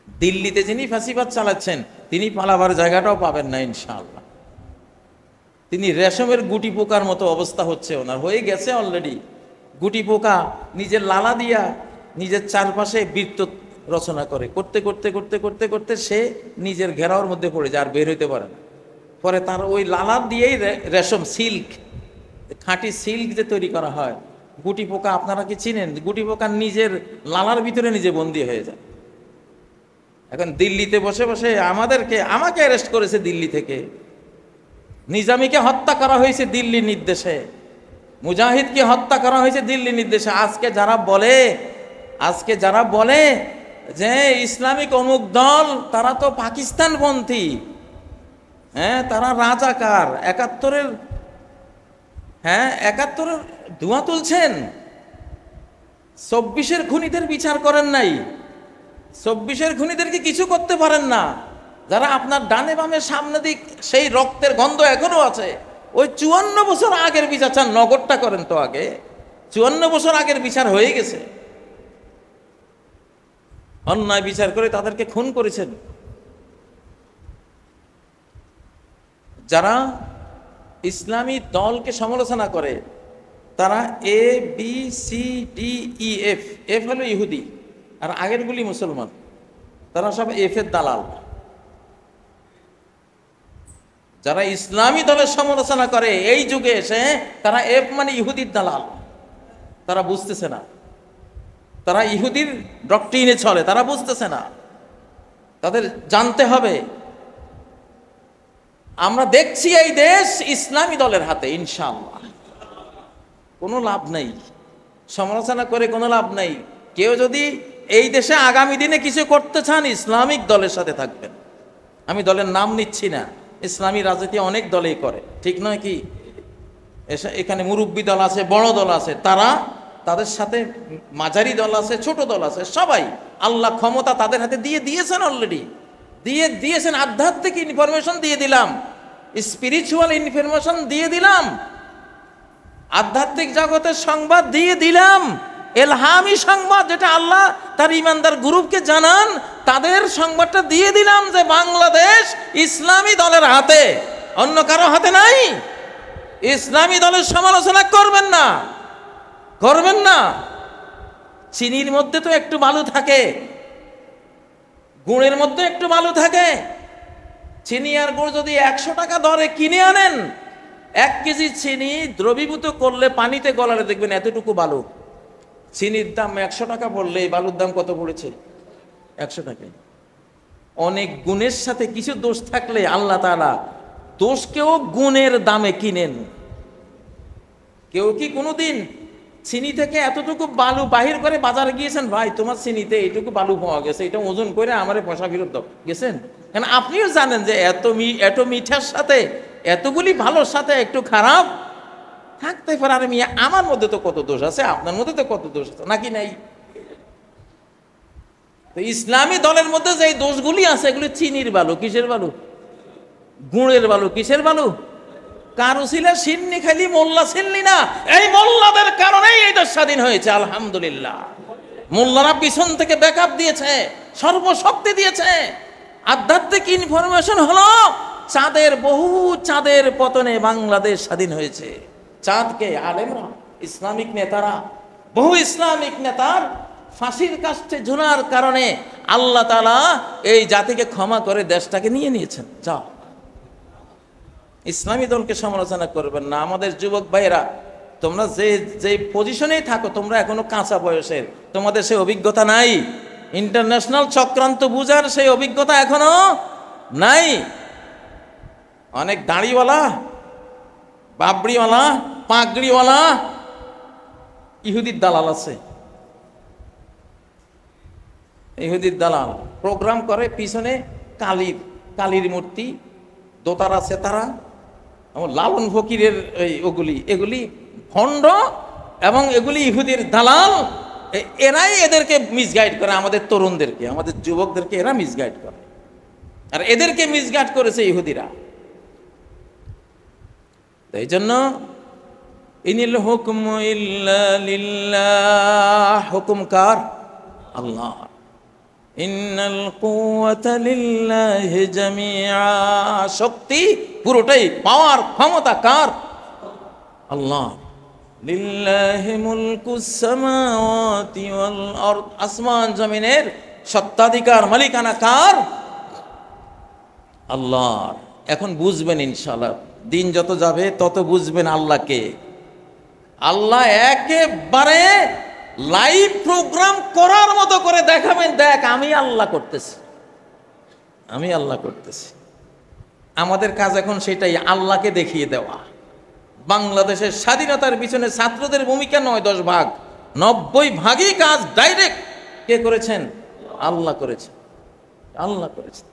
দিল্লিতে যিনি ফাঁসিবাদ চালাচ্ছেন তিনি পালাবার জায়গাটাও পাবেন না ইনশাআল্লাহ। তিনি রেশমের গুটি পোকার মতো অবস্থা হচ্ছে ওনার, হয়ে গেছে অলরেডি। গুটি পোকা নিজের লালা দিয়া নিজের চারপাশে বৃত্ত রচনা করে, করতে করতে করতে করতে করতে সে নিজের ঘেরাওর মধ্যে পড়ে যায়, আর বের হইতে পারে না। পরে তার ওই লালা দিয়েই রেশম, সিল্ক, খাঁটি সিল্ক যে তৈরি করা হয়। গুটি পোকা আপনারা কি চিনেন? গুটি পোকা নিজের লালার ভিতরে নিজে বন্দী হয়ে যায়। এখন দিল্লিতে বসে বসে আমাকে অ্যারেস্ট করেছে দিল্লি থেকে। নিজামীকে হত্যা করা হয়েছে দিল্লির নির্দেশে, মুজাহিদকে হত্যা করা হয়েছে দিল্লির নির্দেশে। আজকে যারা বলে যে ইসলামিক অমুক দল, তারা তো পাকিস্তানপন্থী, হ্যাঁ তারা রাজাকার, ৭১-এর ধোঁয়া তুলছেন। ২৪-এর খুনিদের বিচার করেন নাই, ২৪-এর খুনিদেরকে কিছু করতে পারেন না। যারা আপনার ডানে বামে সামনে দিক, সেই রক্তের গন্ধ এখনো আছে। ওই ৫৪ বছর আগের বিচার চান, নগরটা করেন তো আগে। ৫৪ বছর আগের বিচার হয়ে গেছে। অন্যায় বিচার করে তাদেরকে খুন করেছেন। যারা ইসলামী দলকে সমালোচনা করে তারা ABCDEF, এফ হলো ইহুদি আর আগেরগুলি মুসলমান, তারা সব এফের দালাল। যারা ইসলামী দলের সমালোচনা করে এই যুগে এসে, তারা এফ মানে ইহুদির দালাল। তারা বুঝতেছে না, তারা ইহুদির ডক্ট্রিনে চলে, তারা বুঝতেছে না। তাদের জানতে হবে আমরা দেখছি এই দেশ ইসলামী দলের হাতে, ইনশাআল্লাহ। কোনো লাভ নেই সমালোচনা করে, কোনো লাভ নেই। কেউ যদি এই দেশে আগামী দিনে কিছু করতে চান, ইসলামিক দলের সাথে থাকবেন। আমি দলের নাম নিচ্ছি না, ইসলামী রাজনীতি অনেক দলেই করে, ঠিক নয় কি? এখানে মুরব্বী দল আছে, বড় দল আছে, তাদের সাথে মাঝারি দল আছে, ছোট দল আছে, সবাই আল্লাহ ক্ষমতা তাদের হাতে দিয়ে দিয়েছেন, অলরেডি দিয়ে দিয়েছেন। আধ্যাত্মিক ইনফরমেশন দিয়ে দিলাম, স্পিরিচুয়াল ইনফরমেশন দিয়ে দিলাম, আধ্যাত্মিক জগতের সংবাদ দিয়ে দিলাম, এলহামি সংবাদ যেটা আল্লাহ তার ইমানদার গ্রুপকে জানান, তাদের সংবাদটা দিয়ে দিলাম যে বাংলাদেশ ইসলামী দলের হাতে, অন্য কারো হাতে নাই। ইসলামী দলের সমালোচনা করবেন না, করবেন না। চিনির মধ্যে তো একটু বালু থাকে, গুড়ের মধ্যে একটু বালু থাকে। চিনি আর গুড় যদি ১০০ টাকা দরে কিনে আনেন, ১ কেজি চিনি দ্রবীভূত করলে, পানিতে গলালে দেখবেন এতটুকু বালু। চিনির দাম ১০০ টাকা পড়লে এই বালুর দাম কত পড়েছে? ১০০ টাকা। অনেক গুণের সাথে কিছু দোষ থাকলে আল্লাহ তাআলা দোষকেও গুণের দামে কিনেন। কেউ কি কোনোদিন চিনি থেকে এতটুকু বালু বাহির করে বাজারে গিয়েছেন? ভাই তোমার চিনিতে এইটুকু বালু পাওয়া গেছে, এটা ওজন করে আমারে পয়সা ফেরত দাও, গেছেন? কারণ আপনিও জানেন যে এত মিঠার সাথে, এতগুলি ভালোর সাথে একটু খারাপ থাকতে পারে। আর আমার মধ্যে তো কত দোষ আছে, আপনার মধ্যে তো কত দোষ আছে, নাকি নাই? তো ইসলামী দলের মধ্যে যে দোষগুলি আছে, এগুলি চিনির বালু। কিসের বালু? গুড়ের বালু। কিসের বালু? কারো ছিল সিন্নি খালি, মোল্লা ছিলনি না। এই মোল্লাদের কারণেই এই দেশ স্বাধীন হয়েছে, আলহামদুলিল্লাহ। মোল্লারা পিছন থেকে ব্যাকআপ দিয়েছে, সর্বশক্তি দিয়েছে। আধ্যাত্মিক ইনফরমেশন হলো বহু চাঁদের পতনে বাংলাদেশ স্বাধীন হয়েছে। চাঁদকে আলেমরা, ইসলামিক নেতারা, বহু ইসলামিক নেতার ফাঁসির কাস্টে ঝুলার কারণে আল্লাহ তাআলা এই জাতিকে ক্ষমা করে দেশটাকে নিয়ে নিয়েছেন। যাও, ইসলামী দলকে সমালোচনা করবেন না। আমাদের যুবক ভাইয়েরা, তোমরা যে পজিশনেই থাকো, তোমরা এখনো কাঁচা বয়সের, তোমাদের সেই অভিজ্ঞতা নাই। ইন্টারন্যাশনাল চক্রান্ত বুঝার সেই অভিজ্ঞতা এখনো নাই। অনেক দাড়িওয়ালা, বাবরিওয়ালা, পাগড়িওয়ালা ইহুদির দালাল আছে। ইহুদির দালাল প্রোগ্রাম করে, পিছনে কালীর মূর্তি, দোতারা সেতারা, লালন ফকিরের এগুলি ভণ্ড, এবং এগুলি ইহুদির দালাল। এরাই এদেরকে মিসগাইড করে, আমাদের তরুণদেরকে, আমাদের যুবকদেরকে এরা মিসগাইড করে। আর এদেরকে মিসগাইড করেছে ইহুদিরা। এই জন্য ইনিল হুকমু ইল্লা লিল্লাহ, হুকুম কার? আল্লাহ। এই জন্য ইনিল হুকমু ইল্লা লিল্লাহ, হুকুম কার? আল্লাহ। এই জন্য ইনিল হুকমু ইল্লা লিল্লাহ, হুকুম কার? আল্লাহ। এই জন্য ইনিল হুকমু ইল্লা লিল্লাহ, হুকুম কার? আল্লাহ। এই জন্য ইনিল হুকমু ইল্লা লিল্লাহ, হুকুম কার? আল্লাহ। ইন্নাল কুওয়াতা লিল্লাহি জামিআ, শক্তি পুরোটাই, পাওয়ার, ক্ষমতা কার? আল্লাহ। লিল্লাহি মুলকুস সামাওয়াতি ওয়াল আরদ, আসমান জমিনের সত্ত্বাধিকার, মালিকানা কার? আল্লাহর। এখন বুঝবেন ইনশাআল্লাহ, দিন যত যাবে তত বুঝবেন আল্লাহকে। আল্লাহ একেবারে লাইভ প্রোগ্রাম করার মতো করে দেখাবেন, দেখ আমি আল্লাহ করতেছি, আমি আল্লাহ করতেছি। আমাদের কাজ এখন সেটাই, আল্লাহকে দেখিয়ে দেওয়া। বাংলাদেশের স্বাধীনতার পিছনে ছাত্রদের ভূমিকা 9-10 ভাগ, 90 ভাগই কাজ ডাইরেক্ট কে করেছেন? আল্লাহ করেছেন, আল্লাহ করেছেন।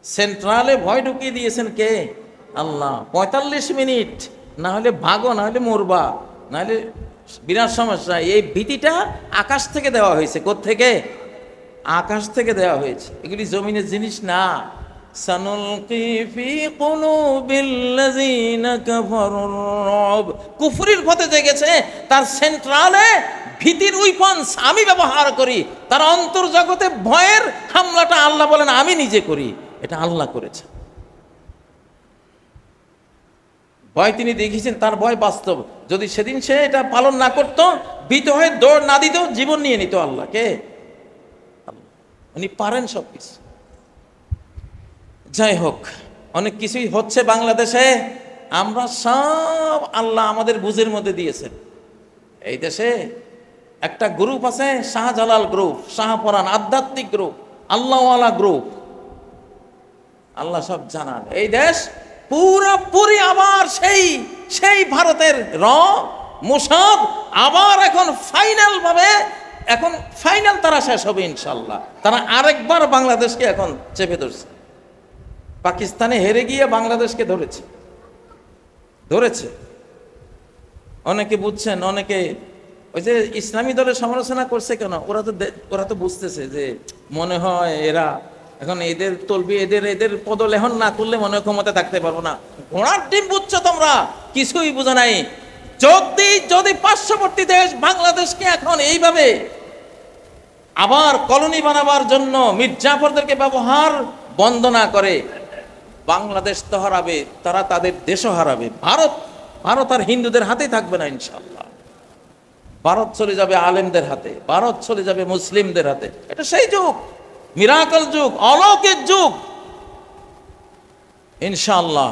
সেন্ট্রালে ভয় ঢুকিয়ে দিয়েছেন কে? আল্লাহ। 45 মিনিট না হলে ভাগো, না হলে মরবা, না হলে বিরাট সমস্যা। এই ভীতিটা আকাশ থেকে দেওয়া হয়েছে। কোত্থেকে? আকাশ থেকে দেওয়া হয়েছে। এগুলি জমিনের জিনিস না। সানুলকি ফি কুলুবিল্লাযিনা কাফারুর রুব, কুফরির পথে যে গেছে তার সেন্ট্রালে ভীতির উইপন্স আমি ব্যবহার করি, তার অন্তর্জগতে ভয়ের হামলাটা আল্লাহ বলেন আমি নিজে করি। এটা আল্লাহ করেছে। ভয় তিনি দেখিয়েছেন, তার ভয় বাস্তব। যদি সেদিন সে এটা পালন না করত, ভীত হয়ে দৌড় না দিত, জীবন নিয়ে নিত। আল্লাহকে, উনি পারেন সবকিছু। যাই হোক, অনেক কিছুই হচ্ছে বাংলাদেশে, আমরা সব আল্লাহ আমাদের বুঝের মধ্যে দিয়েছেন। এই দেশে একটা গ্রুপ আছে, শাহজালাল গ্রুপ, শাহপরান আধ্যাত্মিক গ্রুপ, আল্লাহওয়ালা গ্রুপ। আল্লাহ সব জানান। এই দেশ পুরোপুরি আবার সেই ভারতের মোসাদ আবার এখন ফাইনাল ভাবে, এখন ফাইনাল তারা শেষ হবে ইনশাল্লাহ। তারা আরেকবার বাংলাদেশকে এখন চেপে ধরছে। পাকিস্তানে হেরে গিয়ে বাংলাদেশকে ধরেছে। অনেকে বুঝছেন, অনেকে ওই যে ইসলামী দলের সমালোচনা করছে কেন? ওরা তো বুঝতেছে যে মনে হয় এরা এখন এদের তলবি, এদের পদলেহন না করলে মনে হয় ক্ষমতা থাকতে পারবো না। ঘোড়ার ডিম বুঝছো তোমরা, কিছুই বুঝো নাই। যদি পার্শ্ববর্তী দেশ বাংলাদেশকে এখন এইভাবে আবার কলোনি বানাবার জন্য মির্জাফরদেরকে ব্যবহার বন্ধ না করে, বাংলাদেশ তো হারাবে, তারা তাদের দেশও হারাবে। ভারত আর হিন্দুদের হাতেই থাকবে না ইনশাল্লাহ। ভারত চলে যাবে আলেমদের হাতে, ভারত চলে যাবে মুসলিমদের হাতে। এটা সেই যুগ, মিরাকল যুগ, অলৌকিক যুগ ইনশাআল্লাহ।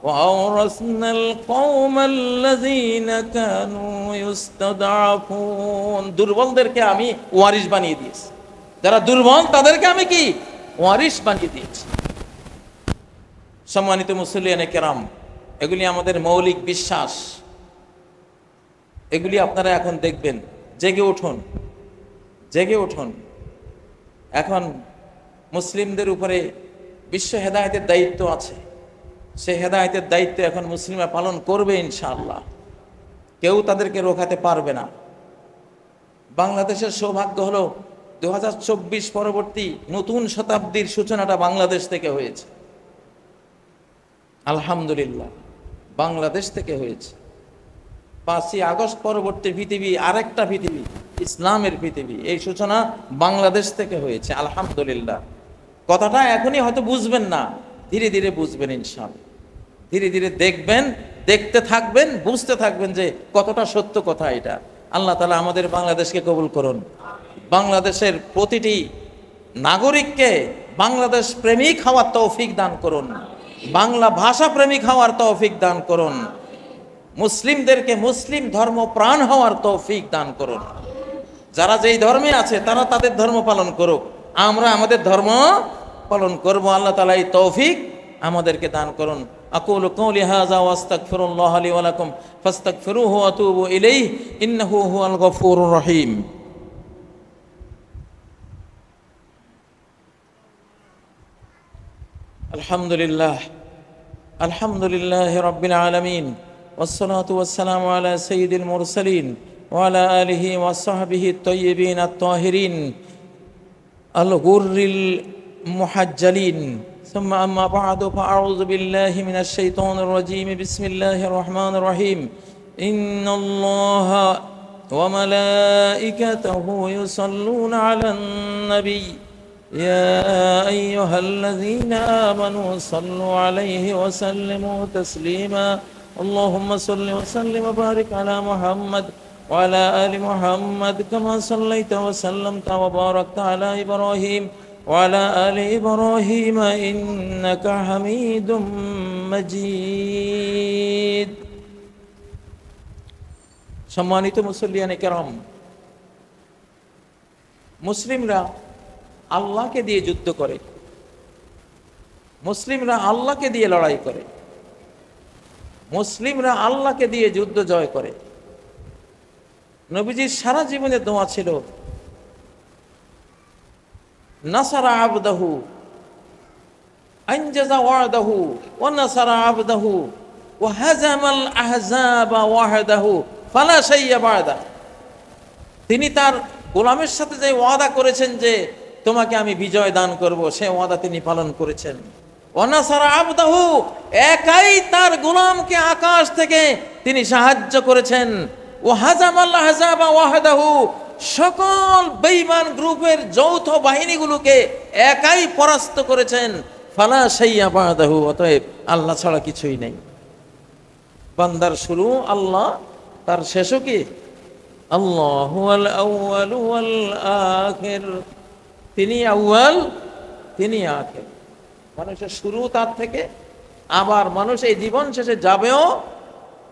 ওয়াওরাসনাল কওমাল্লাযীনা কানু ইস্তাদআফুন, দুর্বলদেরকে আমি ওয়ারিশ বানিয়ে দিয়েছি। যারা দুর্বল তাদেরকে আমি কি ওয়ারিশ বানিয়ে দিয়েছি। সম্মানিত মুসল্লিয়ানে কেরাম, এগুলি আমাদের মৌলিক বিশ্বাস। এগুলি আপনারা এখন দেখবেন। জেগে উঠুন। এখন মুসলিমদের উপরে বিশ্ব হেদায়েতের দায়িত্ব আছে। সেই হেদায়েতের দায়িত্ব এখন মুসলিমরা পালন করবে ইনশাআল্লাহ। কেউ তাদেরকে রোখাতে পারবে না। বাংলাদেশের সৌভাগ্য হলো 2024 পরবর্তী নতুন শতাব্দীর সূচনাটা বাংলাদেশ থেকে হয়েছে। আলহামদুলিল্লাহ, বাংলাদেশ থেকে হয়েছে। 5ই আগস্ট পরবর্তী পৃথিবী আরেকটা পৃথিবী, ইসলামের পৃথিবী। এই সূচনা বাংলাদেশ থেকে হয়েছে আলহামদুলিল্লাহ। কথাটা এখনই হয়তো বুঝবেন না, ধীরে ধীরে বুঝবেন ইনশাআল্লাহ। ধীরে ধীরে দেখবেন, দেখতে থাকবেন, বুঝতে থাকবেন যে কতটা সত্য কথা এটা। আল্লাহ তাআলা আমাদের বাংলাদেশকে কবুল করুন। বাংলাদেশের প্রতিটি নাগরিককে বাংলাদেশ প্রেমিক হওয়ার তৌফিক দান করুন, বাংলা ভাষা প্রেমিক হওয়ার তৌফিক দান করুন, মুসলিমদেরকে মুসলিম ধর্ম প্রাণ হওয়ার তৌফিক দান করুন। যারা যেই ধর্মে আছে তারা তাদের ধর্ম পালন করুক, আমরা আমাদের ধর্ম পালন করব। আল্লাহ তাআলা এই তৌফিক আমাদেরকে দান করুন। আকুলু কওলি হাযা ওয়া আস্তাগফিরুল্লাহ লি ওয়া লাকুম ফাস্তাগফিরুহু ওয়া তুবু ইলাইহি ইন্নাহু হুয়াল গফুরুর রহিম। আলহামদুলিল্লাহ রাব্বিল আলামিন, والصلاة والسلام على سيد المرسلين وعلى آله وصحبه الطيبين الطاهرين الغر المحجلين، ثم أما بعد فأعوذ بالله من الشيطان الرجيم. بسم الله الرحمن الرحيم. إن الله وملائكته يصلون على النبي يا أيها الذين آمنوا صلوا عليه وسلموا تسليما اللهم صل وسلم وبارك على محمد وعلى آل محمد كما صليت وسلمت وباركت على إبراهيم وعلى آل إبراهيم إنك حميد مجيد সম্মানিত মুসল্লিয়ানে কেরাম, মুসলিমরা আল্লাহকে দিয়ে যুদ্ধ করে, মুসলিমরা আল্লাহকে দিয়ে লড়াই করে, মুসলিমরা আল্লাহকে দিয়ে যুদ্ধ জয় করে। নবীজির সারা জীবনে দোয়া ছিল, নাসারা আবদাহু আনজাজা ওয়াদাহু ওয়া নাসারা আবদাহু ওয়া হাজামাল আহজাবা ওয়াহদাহু ফালা শাইয়া বাদা। তিনি তার গোলামের সাথে যে ওয়াদা করেছেন যে তোমাকে আমি বিজয় দান করব, সে ওয়াদা তিনি পালন করেছেন। ওয়া নাসারা আবদাহু, একাই তার গোলামকে আকাশ থেকে তিনি সাহায্য করেছেন। ওয়া হাজামাল আহজাবা ওয়াহদাহু, সকল বেঈমান গ্রুপের যৌথ বাহিনীগুলোকে একাই পরাস্ত করেছেন। ফালা শাইয়া বাদাহু, অতএব আল্লাহ ছাড়া কিছুই নেই। বান্দার শুরু আল্লাহ, তার শেষও কি আল্লাহু আল আউয়াল ওয়াল আখির, তিনি আউয়াল তিনি আখির। মানুষের শুরু তার থেকে, আবার মানুষ এই জীবন শেষে যাবেও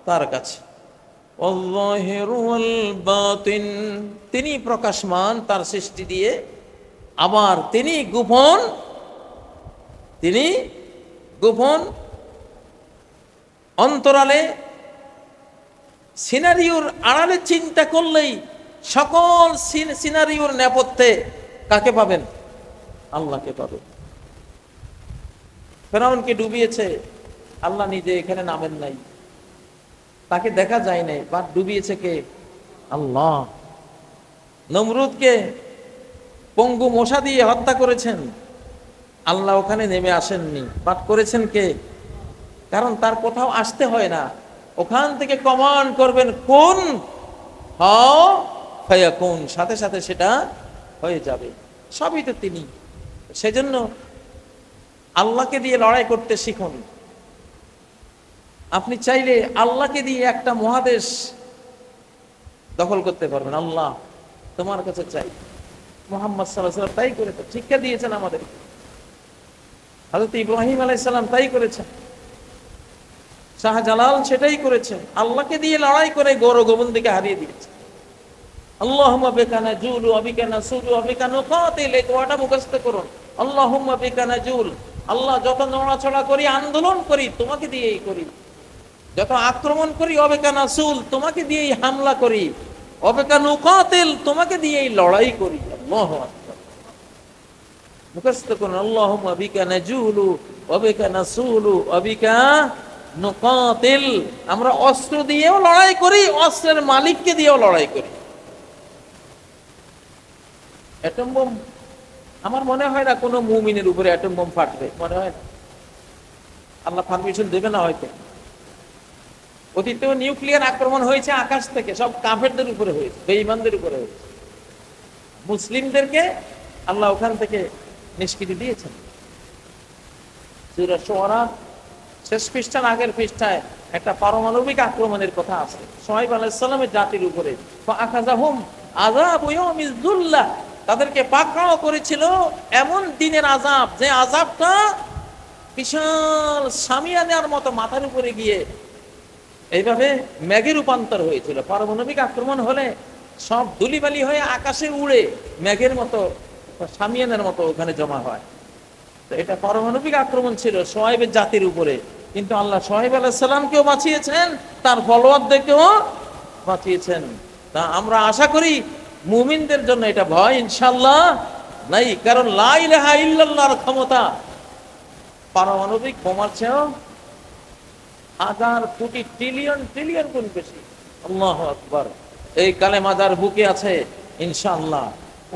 তার কাছে। তিনি প্রকাশমান তার সৃষ্টি দিয়ে, আবার তিনি গোপন, তিনি গোপন অন্তরালে সিনারিওর আড়ালে চিন্তা করলেই সকল সিনারিওর নেপথ্যে কাকে পাবেন? আল্লাহকে পাবেন। ফেরাউনকে ডুবিয়েছে, আল্লাহ নিজে এখানে নামেন নাই, তাকে দেখা যায় নাই, বাট ডুবিয়েছে কে? আল্লাহ। নমরুদকে পঙ্গু মশা দিয়ে হত্যা করেছেন, আল্লাহ ওখানে নেমে আসেননি, বাট করেছেন কে? কারণ তার কোথাও আসতে হয় না, ওখান থেকে কমান্ড করবেন কোন হাও ফায়াকুন, সাথে সাথে সেটা হয়ে যাবে। সবই তো তিনি। সেজন্য আল্লাহকে দিয়ে লড়াই করতে শিখুন। আপনি চাইলে আল্লাহকে দিয়ে একটা মহাদেশ দখল করতে পারবেন। আল্লাহ তোমার কাছে চাই। মুহাম্মদ সাল্লাল্লাহু আলাইহি ওয়াসাল্লাম তাই করে তো শিক্ষা দিয়েছেন আমাদের। হযরত ইব্রাহিম আলাইহিস সালাম তাই করেছেন, শাহজালাল সেটাই করেছেন, আল্লাহকে দিয়ে লড়াই করে গৌর গোবিন্দকে হারিয়ে দিয়েছে। আল্লাহুম্মা বিকা নাজুলু ওয়া বিকা নাসুলু ওয়া বিকা নুকাতিল, এই দোয়াটা মুখস্থ করুন। আল্লাহুম্মা বিকা নাজুল, আল্লাহ যত নড়াচড়া করি, আন্দোলন করি, তোমাকে দিয়েই করি। যত আক্রমণ করি, অবেকা নাসুল, তোমাকে দিয়েই হামলা করি। অবেকা নুকাতিল, তোমাকে দিয়েই লড়াই করি। আল্লাহু আকবার, মুখস্থ করুন। আল্লাহুম্মা বিকা নাজুলু ওয়া বিকা নাসুলু ওয়া বিকা নুকাতিল, আমরা অস্ত্র দিয়েও লড়াই করি, অস্ত্রের মালিককে দিয়েও লড়াই করি। অ্যাটম বোম, আমার মনে হয় না কোনো মুমিনের উপরে অ্যাটম বোম ফাটবে, মনে হয় না। আল্লাহ পারমিশন দেবে না হয়তো। অতীতেও নিউক্লিয়ার আক্রমণ হয়েছে আকাশ থেকে, সব কাফেরদের উপরে হয়েছে, বেঈমানদের উপরে হয়েছে। মুসলিমদেরকে আল্লাহ ওখান থেকে নিষ্কৃতি দিয়েছেন। সূরা শুআরা শেষ পৃষ্ঠার আগের পৃষ্ঠায় একটা পারমাণবিক আক্রমণের কথা আছে শুআয়ব আলাইহিস সালামের জাতির উপরে। ফাআখাযাহুম আযাবু ইয়াউমিজ যুল্লাহ, তাদেরকে পাকড়াও করেছিল এমন দিনের আযাব, যে আযাবটা বিশাল সামিয়ানার মতো মাথার উপরে গিয়ে এইভাবে মেঘে রূপান্তর হয়েছিল। পারমাণবিক আক্রমণ হলে সব ধুলিবালি হয়ে আকাশে উড়ে মেঘের মতো, সামিয়ানের মতো ওখানে জমা হয়। তো এটা পারমাণবিক আক্রমণ ছিল শুআয়বের জাতির উপরে, কিন্তু আল্লাহ শুআয়ব আলাইহিস সালামকেও বাঁচিয়েছেন, তার ফলোয়ারদেরকেও বাঁচিয়েছেন। তা আমরা আশা করি মুমিনদের জন্য এটা ভয় ইনশাআল্লাহ নাই, কারণ লা ইলাহা ইল্লাল্লাহর ক্ষমতা পারমাণবিক বোমার চেয়েও হাজার কোটি ট্রিলিয়ন ট্রিলিয়ন গুণ বেশি। আল্লাহু আকবার। এই কালেমা যার বুকে আছে ইনশাআল্লাহ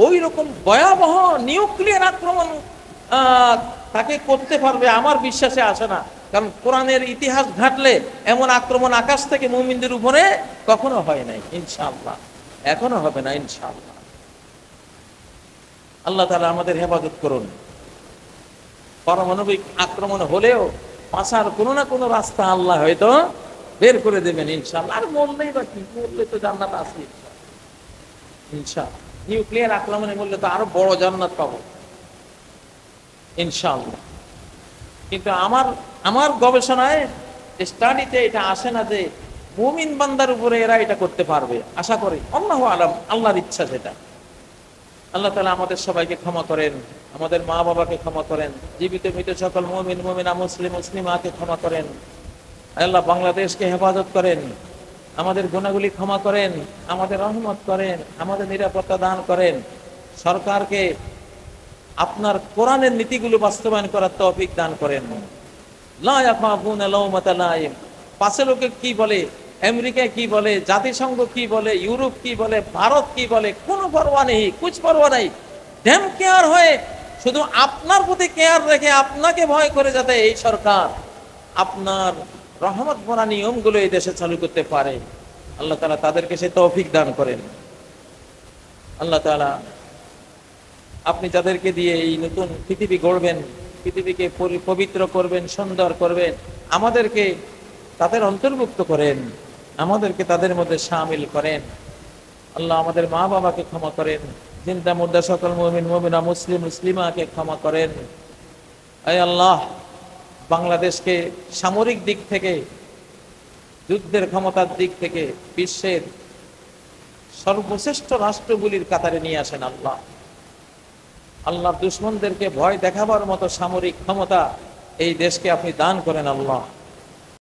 ওই রকম ভয়াবহ নিউক্লিয়ার আক্রমণ তাকে করতে পারবে আমার বিশ্বাসে আসে না। কারণ কোরআনের ইতিহাস ঘাটলে এমন আক্রমণ আকাশ থেকে মুমিনদের উপরে কখনো হয় নাই, ইনশাআল্লাহ এখনো হবে না ইনশাআল্লাহ। আল্লাহ তাআলা আমাদের হেফাজত করুন। পারমাণবিক আক্রমণ হলেও বাঁচার কোনো না কোনো রাস্তা আল্লাহ হয়তো বের করে দেবেন ইনশাআল্লাহ। আর মরলেই বা কি, মরলে তো জান্নাত আছে ইনশাআল্লাহ। নিউক্লিয়ার আক্রমণে মরলে তো আরো বড় জান্নাত পাবো ইনশাআল্লাহ। কিন্তু আমার গবেষণায়, স্টাডিতে এটা আসে না যে মুমিন বান্দার উপরে এরা এটা করতে পারবে। আশা করি, আল্লাহু আলাম, আল্লাহর ইচ্ছা যেটা। আল্লাহ তাআলা আমাদের সবাইকে ক্ষমা করেন, আমাদের মা বাবাকে ক্ষমা করেন, জীবিত মৃত সকল মুমিন মুমিনা মুসলিম মুসলিমাকে ক্ষমা করেন। আল্লাহ বাংলাদেশকে হেফাজত করেন, আমাদের গুনাহগুলি ক্ষমা করেন, আমাদের রহমত করেন, আমাদের নিরাপত্তা দান করেন। সরকারকে আপনার কোরআনের নীতিগুলো বাস্তবায়ন করার তৌফিক দান করেন। লা ইয়াখাফুনা লাওমাতা লাইম। পাশে লোকে কি বলে, আমেরিকা কি বলে, জাতিসংঘ কি বলে, ইউরোপ কি বলে, ভারত কি বলে, কোনো পরোয়া নেই, কুছ পরোয়া নাই। ড্যাম কেয়ার হয়ে শুধু আপনার প্রতি কেয়ার রেখে আপনাকে ভয় করে যাতে এই সরকার আপনার রহমত ভরা নিয়মগুলো এই দেশে চালু করতে পারে, আল্লাহ তাআলা তাদেরকে সে তৌফিক দান করেন। আল্লাহ তাআলা আপনি যাদেরকে দিয়ে এই নতুন পৃথিবী গড়বেন, পৃথিবীকে পবিত্র করবেন, সুন্দর করবেন, আমাদেরকে তাদের অন্তর্ভুক্ত করেন, আমাদেরকে তাদের মধ্যে শামিল করেন। আল্লাহ আমাদের মা বাবাকে ক্ষমা করেন, জিন্দা মুর্দা সকল মুমিন মুমিনা মুসলিম মুসলিমাকে ক্ষমা করেন। আয় আল্লাহ, বাংলাদেশকে সামরিক দিক থেকে, যুদ্ধের ক্ষমতার দিক থেকে বিশ্বের সর্বশ্রেষ্ঠ রাষ্ট্রগুলির কাতারে নিয়ে আসেন আল্লাহ। আল্লাহ দুশমনদেরকে ভয় দেখাবার মতো সামরিক ক্ষমতা এই দেশকে আপনি দান করেন আল্লাহ।